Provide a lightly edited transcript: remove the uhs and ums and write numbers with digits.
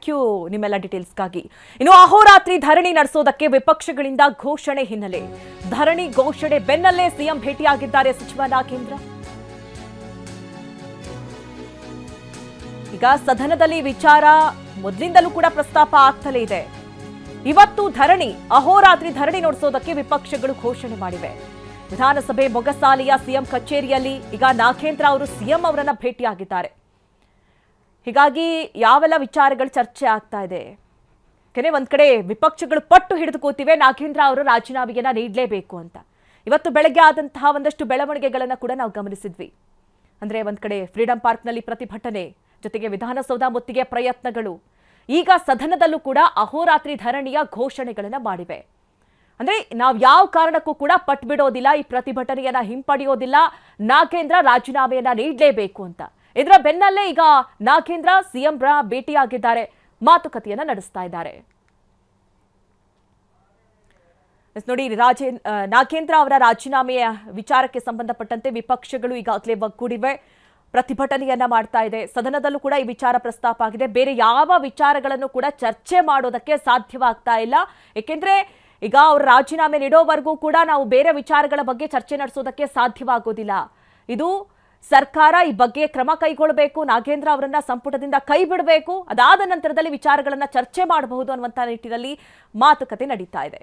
Thank you ನಿಮ್ಮೆಲ್ಲ ಡೀಟೇಲ್ಸ್ಗಾಗಿ. ಇನ್ನು ಅಹೋರಾತ್ರಿ ಧರಣಿ ನಡೆಸೋದಕ್ಕೆ ವಿಪಕ್ಷಗಳಿಂದ ಘೋಷಣೆ ಹಿನ್ನೆಲೆ ಧರಣಿ ಘೋಷಣೆ ಬೆನ್ನಲ್ಲೇ ಸಿಎಂ ಭೇಟಿಯಾಗಿದ್ದಾರೆ ಸಚಿವ ನಾಗೇಂದ್ರ. ಈಗ ಸದನದಲ್ಲಿ ವಿಚಾರ ಮೊದಲಿಂದಲೂ ಕೂಡ ಪ್ರಸ್ತಾಪ ಆಗ್ತಲೇ ಇದೆ. ಇವತ್ತು ಧರಣಿ ಅಹೋರಾತ್ರಿ ಧರಣಿ ನಡೆಸೋದಕ್ಕೆ ವಿಪಕ್ಷಗಳು ಘೋಷಣೆ ಮಾಡಿವೆ. ವಿಧಾನಸಭೆ ಮೊಗಸಾಲೆಯ ಸಿಎಂ ಕಚೇರಿಯಲ್ಲಿ ಈಗ ನಾಗೇಂದ್ರ ಅವರು ಸಿಎಂ ಅವರನ್ನ ಭೇಟಿಯಾಗಿದ್ದಾರೆ. ಹೀಗಾಗಿ ಯಾವೆಲ್ಲ ವಿಚಾರಗಳು ಚರ್ಚೆ ಆಗ್ತಾ ಇದೆ? ಯಾಕಂದ್ರೆ ಒಂದ್ ಕಡೆ ವಿಪಕ್ಷಗಳು ಪಟ್ಟು ಹಿಡಿದು ಕೂತಿವೆ, ನಾಗೇಂದ್ರ ಅವರು ರಾಜೀನಾಮೆಯನ್ನ ನೀಡಲೇಬೇಕು ಅಂತ. ಇವತ್ತು ಬೆಳಗ್ಗೆ ಆದಂತಹ ಒಂದಷ್ಟು ಬೆಳವಣಿಗೆಗಳನ್ನ ಕೂಡ ನಾವು ಗಮನಿಸಿದ್ವಿ. ಅಂದ್ರೆ ಒಂದ್ ಕಡೆ ಫ್ರೀಡಂ ಪಾರ್ಕ್ನಲ್ಲಿ ಪ್ರತಿಭಟನೆ, ಜೊತೆಗೆ ವಿಧಾನಸೌಧ ಮುತ್ತಿಗೆ ಪ್ರಯತ್ನಗಳು, ಈಗ ಸದನದಲ್ಲೂ ಕೂಡ ಅಹೋರಾತ್ರಿ ಧರಣಿಯ ಘೋಷಣೆಗಳನ್ನ ಮಾಡಿವೆ. ಅಂದ್ರೆ ನಾವು ಯಾವ ಕಾರಣಕ್ಕೂ ಕೂಡ ಪಟ್ಟು ಬಿಡೋದಿಲ್ಲ, ಈ ಪ್ರತಿಭಟನೆಯನ್ನ ಹಿಂಪಡೆಯೋದಿಲ್ಲ, ನಾಗೇಂದ್ರ ರಾಜೀನಾಮೆಯನ್ನ ನೀಡಲೇಬೇಕು ಅಂತ. ಇದರ ಬೆನ್ನಲ್ಲೇ ಈಗ ನಾಗೇಂದ್ರ ಸಿಎಂ ಭೇಟಿಯಾಗಿದ್ದಾರೆ, ಮಾತುಕತೆಯನ್ನ ನಡೆಸ್ತಾ ಇದ್ದಾರೆ. ನೋಡಿ, ನಾಗೇಂದ್ರ ಅವರ ರಾಜೀನಾಮೆಯ ವಿಚಾರಕ್ಕೆ ಸಂಬಂಧಪಟ್ಟಂತೆ ವಿಪಕ್ಷಗಳು ಈಗಾಗಲೇ ಒಗ್ಗೂಡಿವೆ, ಪ್ರತಿಭಟನೆಯನ್ನ ಮಾಡ್ತಾ ಇದೆ. ಸದನದಲ್ಲೂ ಕೂಡ ಈ ವಿಚಾರ ಪ್ರಸ್ತಾಪ ಆಗಿದೆ. ಬೇರೆ ಯಾವ ವಿಚಾರಗಳನ್ನು ಕೂಡ ಚರ್ಚೆ ಮಾಡೋದಕ್ಕೆ ಸಾಧ್ಯವಾಗ್ತಾ ಇಲ್ಲ. ಏಕೆಂದ್ರೆ ಈಗ ಅವರು ರಾಜೀನಾಮೆ ನೀಡೋವರೆಗೂ ಕೂಡ ನಾವು ಬೇರೆ ವಿಚಾರಗಳ ಬಗ್ಗೆ ಚರ್ಚೆ ನಡೆಸೋದಕ್ಕೆ ಸಾಧ್ಯವಾಗೋದಿಲ್ಲ. ಇದು ಸರ್ಕಾರ ಈ ಬಗ್ಗೆ ಕ್ರಮ ಕೈಗೊಳ್ಳಬೇಕು, ನಾಗೇಂದ್ರ ಅವರನ್ನ ಸಂಪುಟದಿಂದ ಕೈ ಬಿಡಬೇಕು, ಅದಾದ ನಂತರದಲ್ಲಿ ವಿಚಾರಗಳನ್ನ ಚರ್ಚೆ ಮಾಡಬಹುದು ಅನ್ನುವಂಥ ನಿಟ್ಟಿನಲ್ಲಿ ಮಾತುಕತೆ ನಡೀತಾ ಇದೆ.